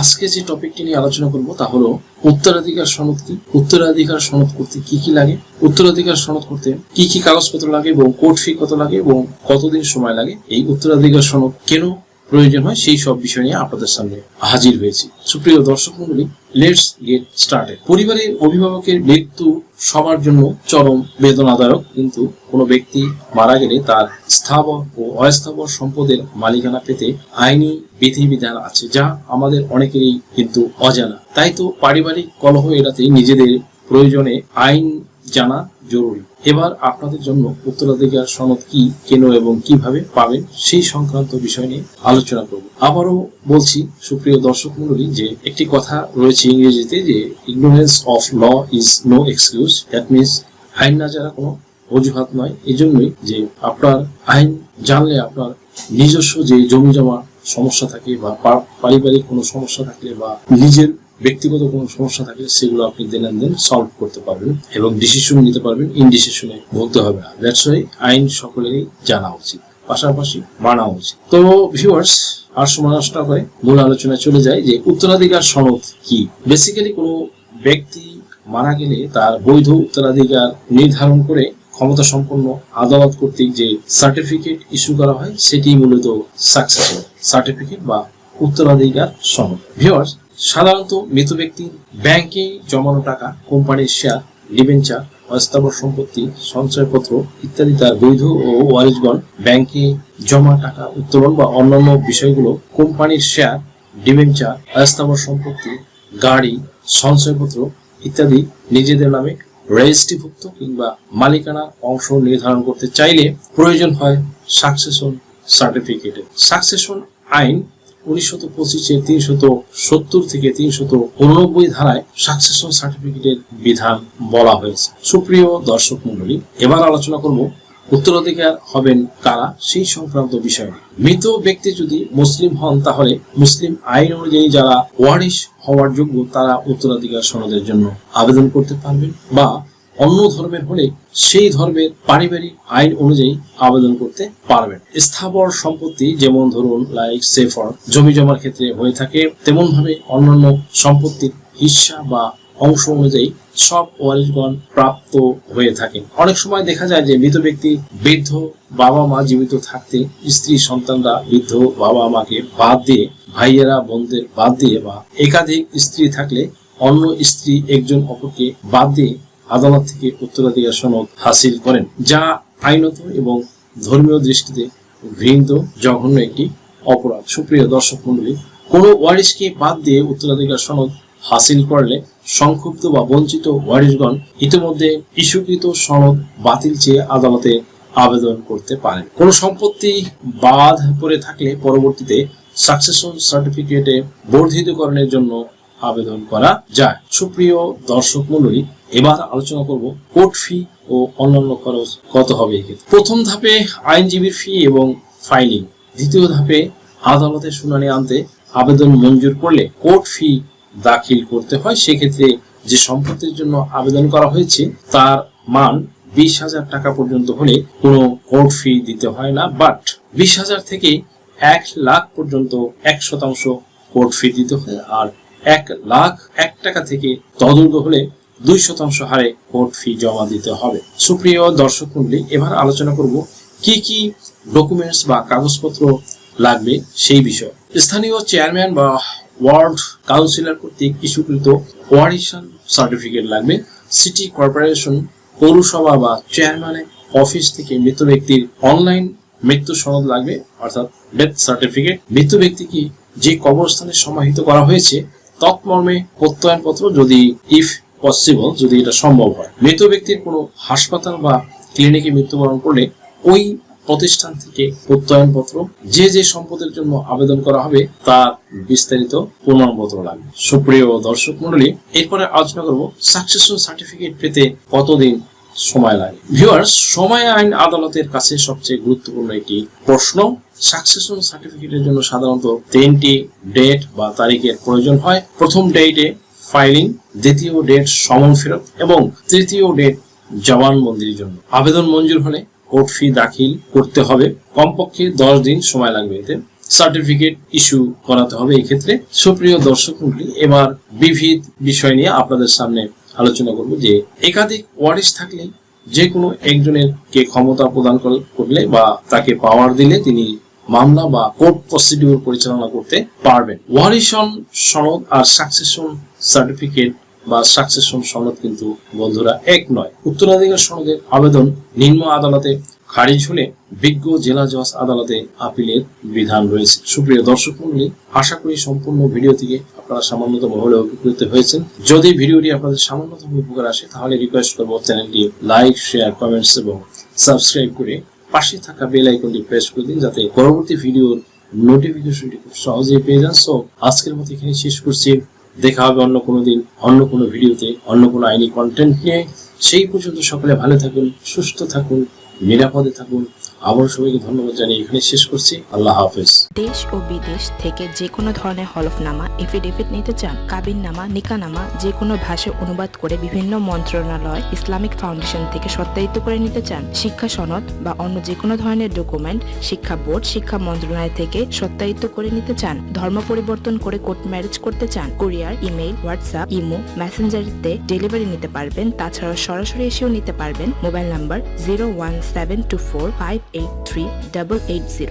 আজকে যে টপিকটি নিয়ে আলোচনা করব তা হলো উত্তরাধিকার সনদ কি, উত্তরাধিকার সনদ করতে কি কি লাগে, উত্তরাধিকার সনদ করতে কি কি কাগজপত্র লাগে এবং কোর্ট ফি কত লাগে এবং কতদিন সময় লাগে, এই উত্তরাধিকার সনদ কেন প্রয়োজন হয়, সেই সব বিষয় নিয়ে আপনাদের সামনে হাজির হয়েছি। সুপ্রিয় দর্শক মণ্ডলী, লেটস গেট স্টার্টেড। পরিবারের অভিভাবকের মৃত্যু সবার জন্য চরম বেদনাদায়ক, কিন্তু কোনো ব্যক্তি মারা গেলে তার স্থাবর ও অস্থাবর সম্পদের মালিকানা পেতে আইনি বিধিবিধান আছে, যা আমাদের অনেকেরই কিন্তু অজানা। তাই তো পারিবারিক কলহ এড়াতে নিজেদের প্রয়োজনে আইন জানা জরুরি। এবার আপনাদের জন্য উত্তরাধিকার সনদ কি, কেন এবং কিভাবে পাবেন সেই সংক্রান্ত বিষয় নিয়ে আলোচনা করব। আবারও বলছি সুপ্রিয় দর্শক মণ্ডলী যে একটি কথা রয়েছে ইংরেজিতে যে ignorance of law is no excuse. That means আইন না জানা কোনো অজুহাত নয়। এই জন্যই যে আপনার আইন জানলে আপনার নিজস্ব যে জমি জমা সমস্যা থাকে বা পারিবারিক কোনো সমস্যা থাকলে বা নিজের ব্যক্তিগত কোনো সমস্যা থাকলে সেগুলো আপনি দেন সলভ করতে পারবেন এবং ডিসিশন নিতে পারবেন, ইনডিসিশনে ভুগতে হবে না। দ্যাটস ওয়াই আইন সকলেরই জানা উচিত, পাশাপাশি মানা উচিত। তো ভিউয়ার্স, আর সময় নষ্ট করে মূল আলোচনায় চলে যায় যে উত্তরাধিকার সনদ কি। বেসিক্যালি কোনো ব্যক্তি মারা গেলে তার বৈধ উত্তরাধিকার নির্ধারণ করে ক্ষমতা সম্পন্ন আদালত কর্তৃক যে সার্টিফিকেট ইস্যু করা হয় সেটি মূলত সাকসেসর সার্টিফিকেট বা উত্তরাধিকার সনদ। ভিউয়ার্স, সাধারণত মৃত ব্যক্তি ব্যাংকে জমানো টাকা, কোম্পানির শেয়ার, ডিবেঞ্চার, অস্থাবর সম্পত্তি, সঞ্চয়পত্র ইত্যাদি তার বৈধ ও ওয়ারিশগণ ব্যাংকে জমা টাকা উত্তোলন বা অন্যান্য বিষয়গুলো কোম্পানির শেয়ার, ডিবেঞ্চার, অস্থাবর সম্পত্তি, গাড়ি, সঞ্চয়পত্র ইত্যাদি নিজেদের নামে রেজিস্ট্রিভুক্ত কিংবা মালিকানা অংশ নির্ধারণ করতে চাইলে প্রয়োজন হয় সাকসেশন সার্টিফিকেটের। সাকসেশন আইন 1925-এর 370 থেকে 389 ধারায় সাকসেশন সার্টিফিকেটের বিধান বলা হয়েছে। সুপ্রিয় দর্শক মণ্ডলী, এবার আলোচনা করব উত্তরাধিকার হবেন কারা সেই সংক্রান্ত বিষয়। মৃত ব্যক্তি যদি মুসলিম হন তাহলে মুসলিম আইন অনুযায়ী যারা ওয়ারিশ হওয়ার যোগ্য তারা উত্তরাধিকার সনদের জন্য আবেদন করতে পারবেন, বা অন্য ধর্মের হলে সেই ধর্মের পারিবারিক আইন অনুযায়ী আবেদন করতে পারবেন। স্থাবর সম্পত্তি যেমন ধরুন লাইক সেফর জমি জমার ক্ষেত্রে হয়ে থাকে, তেমন ভাবে অন্যান্য সম্পত্তির হিস্সা বা অংশ অনুযায়ী সব ওয়ারিশগণ প্রাপ্ত হয়ে থাকেন। অনেক সময় দেখা যায় যে মৃত ব্যক্তি বৃদ্ধ বাবা মা জীবিত থাকতে স্ত্রী সন্তানরা বৃদ্ধ বাবা মাকে বাদ দিয়ে, ভাইয়েরা বোনদের বাদ দিয়ে বা একাধিক স্ত্রী থাকলে অন্য স্ত্রী একজন অপরকে বাদ দিয়ে আদালত থেকে উত্তরাধিকার সনদ হাসিল করেন, যা আইনত এবং ধর্মীয় দৃষ্টিতে ঘৃণিত জঘন্য একটি অপরাধ। সুপ্রিয় দর্শক মণ্ডলী, কোনো ওয়ারিশকে বাদ দিয়ে উত্তরাধিকার সনদ হাসিল করলে সংক্ষুব্ধ বা বঞ্চিত ওয়ারিশগণ ইতিমধ্যে ইস্যুকৃত সনদ বাতিল চেয়ে আদালতে আবেদন করতে পারেন। কোনো সম্পত্তি বাদ পড়ে থাকলে পরবর্তীতে সাকসেশন সার্টিফিকেটে বর্ধিতকরণের জন্য আবেদন করা যায়। সুপ্রিয় দর্শক মণ্ডলী, এবার আলোচনা করব কোর্ট ফি ও অন্যান্য খরচ কত হবে এক্ষেত্রে। প্রথম ধাপে আইনজীবীর ফি এবং ফাইলিং, দ্বিতীয় ধাপে আদালতে শুনানি আনতে আবেদন মঞ্জুর করলে কোর্ট ফি দাখিল করতে হয়। সেক্ষেত্রে যে সম্পত্তির জন্য আবেদন করা হয়েছে তার মান 20,000 টাকা পর্যন্ত হলে কোনো কোর্ট ফি দিতে হয় না, বাট 20,000 থেকে 1 লাখ পর্যন্ত 1% কোর্ট ফি দিতে হয়, আর 1,01,000 টাকা থেকে তদূর্ধ্ব হলে 2% হারে কোর্ট ফি জমা দিতে হবে। সুপ্রিয় দর্শক মণ্ডলী, এবার আলোচনা করব কি কি ডকুমেন্টস বা কাগজপত্র লাগবে সেই বিষয়। স্থানীয় চেয়ারম্যান বা ওয়ার্ড কাউন্সিলর কর্তৃক ইস্যুকৃত ওয়ারিশন সার্টিফিকেট লাগবে। সিটি কর্পোরেশন, পৌরসভা বা চেয়ারম্যানের অফিস থেকে মৃত ব্যক্তির অনলাইন মৃত্যু সনদ লাগবে, অর্থাৎ ডেথ সার্টিফিকেট। মৃত ব্যক্তিকে যে কবরস্থানে সমাহিত করা হয়েছে তৎমর্মে প্রত্যয়নপত্র, যদি ইফ পসিবল, যদি এটা সম্ভব হয়। মৃত ব্যক্তির কোনো হাসপাতাল বা ক্লিনিকে মৃত্যুবরণ করলে ওই প্রতিষ্ঠান থেকে প্রত্যয়নপত্র, যে যে সম্পদের জন্য আবেদন করা হবে তার বিস্তারিত প্রমাণপত্র লাগবে। সুপ্রিয় দর্শক মণ্ডলী, এরপরে আলোচনা করব সাকসেশন সার্টিফিকেট পেতে কতদিন সময় লাগে। ভিউয়ার্স, সময় আইন আদালতের কাছে সবচেয়ে গুরুত্বপূর্ণ একটি প্রশ্ন। সাকসেশন সার্টিফিকেটের জন্য সাধারণত 3টি ডেট বা তারিখের প্রয়োজন হয়। প্রথম ডেটে ফাইলিং, দ্বিতীয় ডেট সমন ফেরত এবং তৃতীয় ডেট জবানবন্দির জন্য। আবেদন মঞ্জুর হলে কোর্ট ফি দাখিল করতে হবে। কমপক্ষে 10 দিন সময় লাগবে এতে। সার্টিফিকেট ইস্যু করাতে হবে। এই ক্ষেত্রে সুপ্রিয় দর্শক মণ্ডলী, এবার বিবিধ বিষয় নিয়ে আপনাদের সামনে আলোচনা করব যে একাধিক ওয়ারিশ থাকলে যে কোনো একজনের কে ক্ষমতা প্রদান করলে বা তাকে পাওয়ার দিলে তিনি মামলা বা কোর্ট প্রসিডিউর পরিচালনা করতে পারবেন। ওয়ারিশন সনদ আর সাকসেশন সার্টিফিকেট বা সাকসেশন সনদ কিন্তু বন্ধুরা এক নয়। উত্তরাধিকার সনদের আবেদন নিম্ন আদালতে খারিজ হলে বিজ্ঞ জেলা জজ আদালতে আপিলের বিধান রয়েছে। সুপ্রিয় দর্শক মণ্ডলী, আশা করি সম্পূর্ণ ভিডিও থেকে আপনারা সামান্যতম হলেও উপকৃত হয়েছেন। যদি ভিডিওটি আপনাদের সামান্যতম উপকার আসে তাহলে রিকোয়েস্ট করবো চ্যানেলটি লাইক, শেয়ার, কমেন্টস এবং সাবস্ক্রাইব করে পাশে থাকা বেল আইকনটি প্রেস করে দিন, যাতে পরবর্তী ভিডিওর নোটিফিকেশনটি খুব সহজেই পেয়ে যান। সো আজকের মতো এখানে শেষ করছি। দেখা হবে অন্য কোনো দিন, অন্য কোনো ভিডিওতে, অন্য কোনো আইনি কন্টেন্ট নিয়ে। সেই পর্যন্ত সকলে ভালো থাকুন, সুস্থ থাকুন, নিরাপদে থাকুন। আবার সবাইকে ধন্যবাদ জানিয়ে এখানে শেষ করছি। আল্লাহ হাফেজ। দেশ ও বিদেশ থেকে যে কোনো ধরনের হলফনামা, এফিডেভিট নিতে চান, কাবিননামা, নিকানামা যে কোনো ভাষায় অনুবাদ করে বিভিন্ন মন্ত্রণালয়, ইসলামিক ফাউন্ডেশন থেকে সত্যায়িত করে নিতে চান, শিক্ষা সনদ বা অন্য যে কোনো ধরনের ডকুমেন্ট শিক্ষা বোর্ড, শিক্ষা মন্ত্রণালয় থেকে সত্যায়িত করে নিতে চান, ধর্ম পরিবর্তন করে কোর্ট ম্যারেজ করতে চান, কুরিয়ার, ইমেইল, হোয়াটসঅ্যাপ, ইমো, মেসেঞ্জারিতে ডেলিভারি নিতে পারবেন। তাছাড়া সরাসরি এসেও নিতে পারবেন। Mobile number 01724583880।